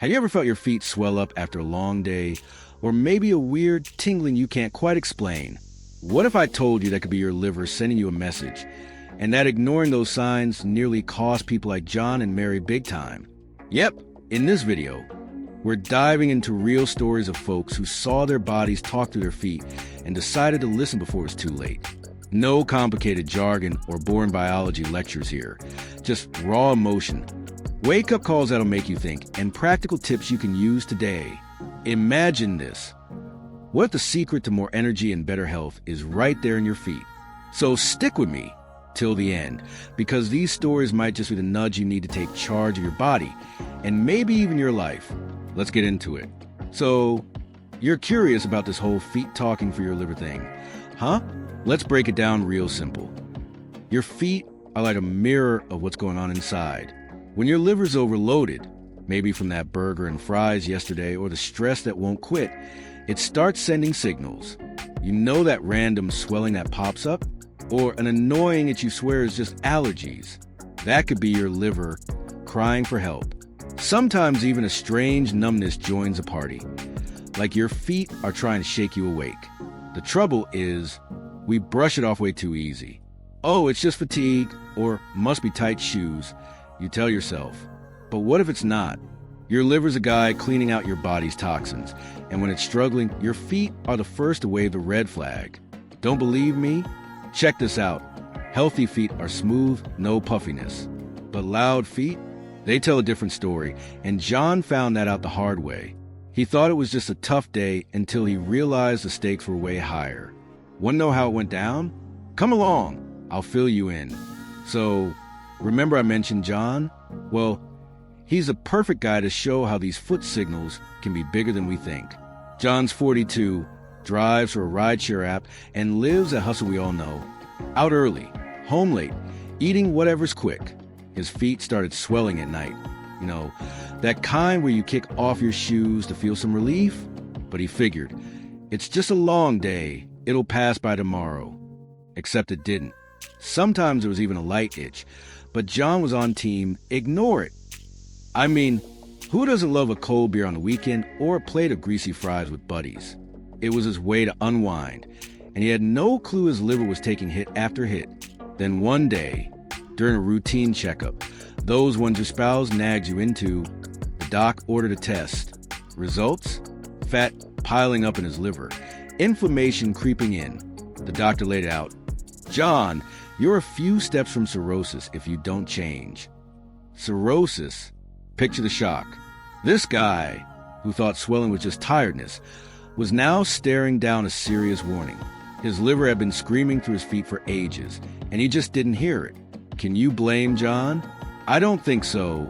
Have you ever felt your feet swell up after a long day, or maybe a weird tingling you can't quite explain? What if I told you that could be your liver sending you a message, and that ignoring those signs nearly cost people like John and Mary big time? Yep, in this video, we're diving into real stories of folks who saw their bodies talk to their feet and decided to listen before it was too late. No complicated jargon or boring biology lectures here, just raw emotion. Wake-up calls that'll make you think, and practical tips you can use today. Imagine this. What if the secret to more energy and better health is right there in your feet? So stick with me till the end, because these stories might just be the nudge you need to take charge of your body, and maybe even your life. Let's get into it. So, you're curious about this whole feet talking for your liver thing, huh? Let's break it down real simple. Your feet are like a mirror of what's going on inside. When your liver's overloaded, maybe from that burger and fries yesterday or the stress that won't quit, it starts sending signals. You know that random swelling that pops up? Or an annoying itch you swear is just allergies? That could be your liver crying for help. Sometimes even a strange numbness joins a party, like your feet are trying to shake you awake. The trouble is, we brush it off way too easy. Oh, it's just fatigue, or must be tight shoes, you tell yourself. But what if it's not? Your liver's a guy cleaning out your body's toxins, and when it's struggling, your feet are the first to wave the red flag. Don't believe me? Check this out. Healthy feet are smooth, no puffiness. But loud feet? They tell a different story, and John found that out the hard way. He thought it was just a tough day until he realized the stakes were way higher. Want to know how it went down? Come along, I'll fill you in. So, remember I mentioned John? Well, he's a perfect guy to show how these foot signals can be bigger than we think. John's 42, drives for a rideshare app, and lives a hustle we all know. Out early, home late, eating whatever's quick. His feet started swelling at night. You know, that kind where you kick off your shoes to feel some relief? But he figured, it's just a long day. It'll pass by tomorrow. Except it didn't. Sometimes there was even a light itch. But John was on team, ignore it. I mean, who doesn't love a cold beer on the weekend or a plate of greasy fries with buddies? It was his way to unwind, and he had no clue his liver was taking hit after hit. Then one day, during a routine checkup, those ones your spouse nags you into, the doc ordered a test. Results? Fat piling up in his liver, inflammation creeping in. The doctor laid it out. John, you're a few steps from cirrhosis if you don't change. Cirrhosis? Picture the shock. This guy, who thought swelling was just tiredness, was now staring down a serious warning. His liver had been screaming through his feet for ages, and he just didn't hear it. Can you blame John? I don't think so.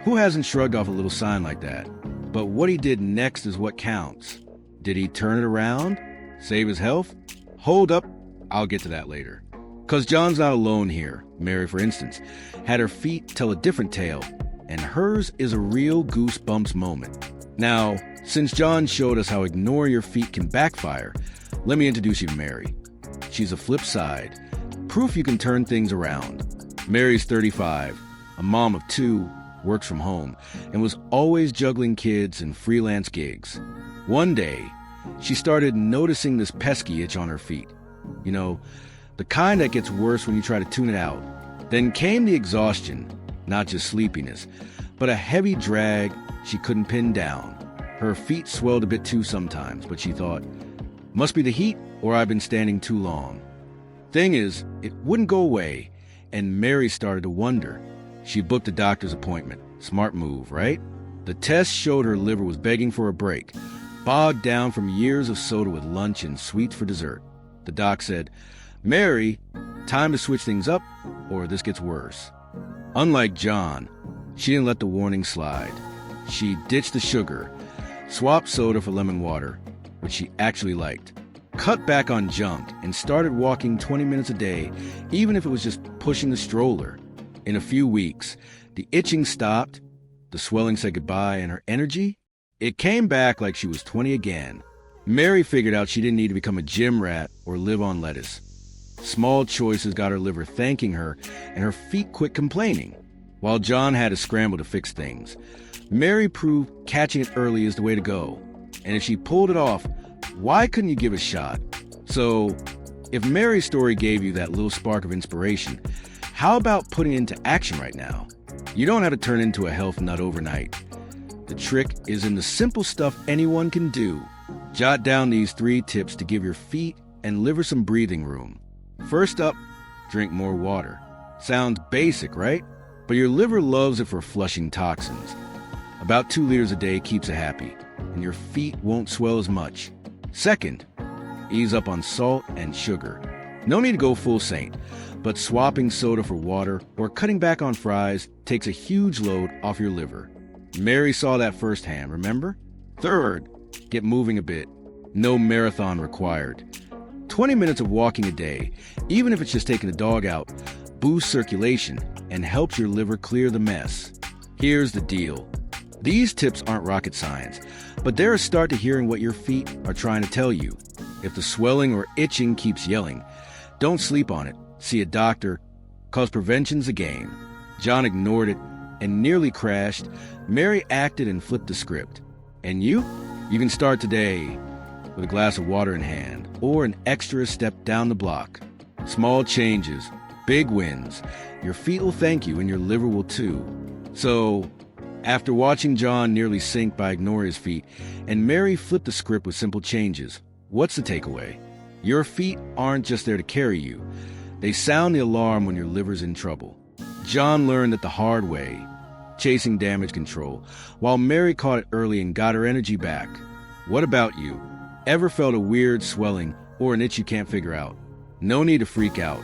Who hasn't shrugged off a little sign like that? But what he did next is what counts. Did he turn it around? Save his health? Hold up, I'll get to that later. 'Cause John's not alone here. Mary, for instance, had her feet tell a different tale, and hers is a real goosebumps moment. Now, since John showed us how ignoring your feet can backfire, let me introduce you to Mary. She's a flip side, proof you can turn things around. Mary's 35, a mom of 2, works from home, and was always juggling kids and freelance gigs. One day, she started noticing this pesky itch on her feet. You know, the kind that gets worse when you try to tune it out. Then came the exhaustion, not just sleepiness, but a heavy drag she couldn't pin down. Her feet swelled a bit too sometimes, but she thought, must be the heat or I've been standing too long. Thing is, it wouldn't go away, and Mary started to wonder. She booked a doctor's appointment. Smart move, right? The test showed her liver was begging for a break, bogged down from years of soda with lunch and sweets for dessert. The doc said, Mary, time to switch things up, or this gets worse. Unlike John, she didn't let the warning slide. She ditched the sugar, swapped soda for lemon water, which she actually liked, cut back on junk, and started walking 20 minutes a day, even if it was just pushing the stroller. In a few weeks, the itching stopped, the swelling said goodbye, and her energy? It came back like she was 20 again. Mary figured out she didn't need to become a gym rat or live on lettuce. Small choices got her liver thanking her, and her feet quit complaining, while John had to scramble to fix things. Mary proved catching it early is the way to go. And if she pulled it off, why couldn't you give it a shot? So, if Mary's story gave you that little spark of inspiration, how about putting it into action right now? You don't have to turn into a health nut overnight. The trick is in the simple stuff anyone can do. Jot down these 3 tips to give your feet and liver some breathing room. First up, drink more water. Sounds basic, right? But your liver loves it for flushing toxins. About 2 liters a day keeps it happy, and your feet won't swell as much. Second, ease up on salt and sugar. No need to go full saint, but swapping soda for water or cutting back on fries takes a huge load off your liver. Mary saw that firsthand, remember? Third, get moving a bit. No marathon required. 20 minutes of walking a day, even if it's just taking the dog out, boosts circulation and helps your liver clear the mess. Here's the deal. These tips aren't rocket science, but they're a start to hearing what your feet are trying to tell you. If the swelling or itching keeps yelling, don't sleep on it. See a doctor, cause prevention's a game. John ignored it and nearly crashed. Mary acted and flipped the script. And you? You can start today with a glass of water in hand or an extra step down the block. Small changes, big wins. Your feet will thank you and your liver will too. So, after watching John nearly sink by ignoring his feet and Mary flip the script with simple changes, what's the takeaway? Your feet aren't just there to carry you. They sound the alarm when your liver's in trouble. John learned it the hard way, chasing damage control, while Mary caught it early and got her energy back. What about you? Ever felt a weird swelling or an itch you can't figure out? No need to freak out.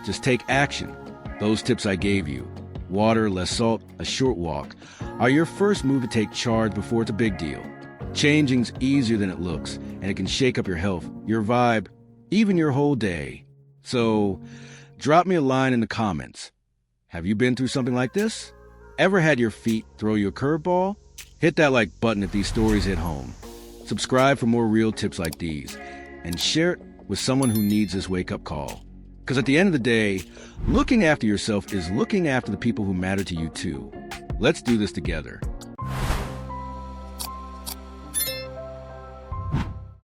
Just take action. Those tips I gave you, water, less salt, a short walk, are your first move to take charge before it's a big deal. Changing's easier than it looks, and it can shake up your health, your vibe, even your whole day. So, drop me a line in the comments. Have you been through something like this? Ever had your feet throw you a curveball? Hit that like button if these stories hit home. Subscribe for more real tips like these, and share it with someone who needs this wake-up call. Because at the end of the day, looking after yourself is looking after the people who matter to you too. Let's do this together.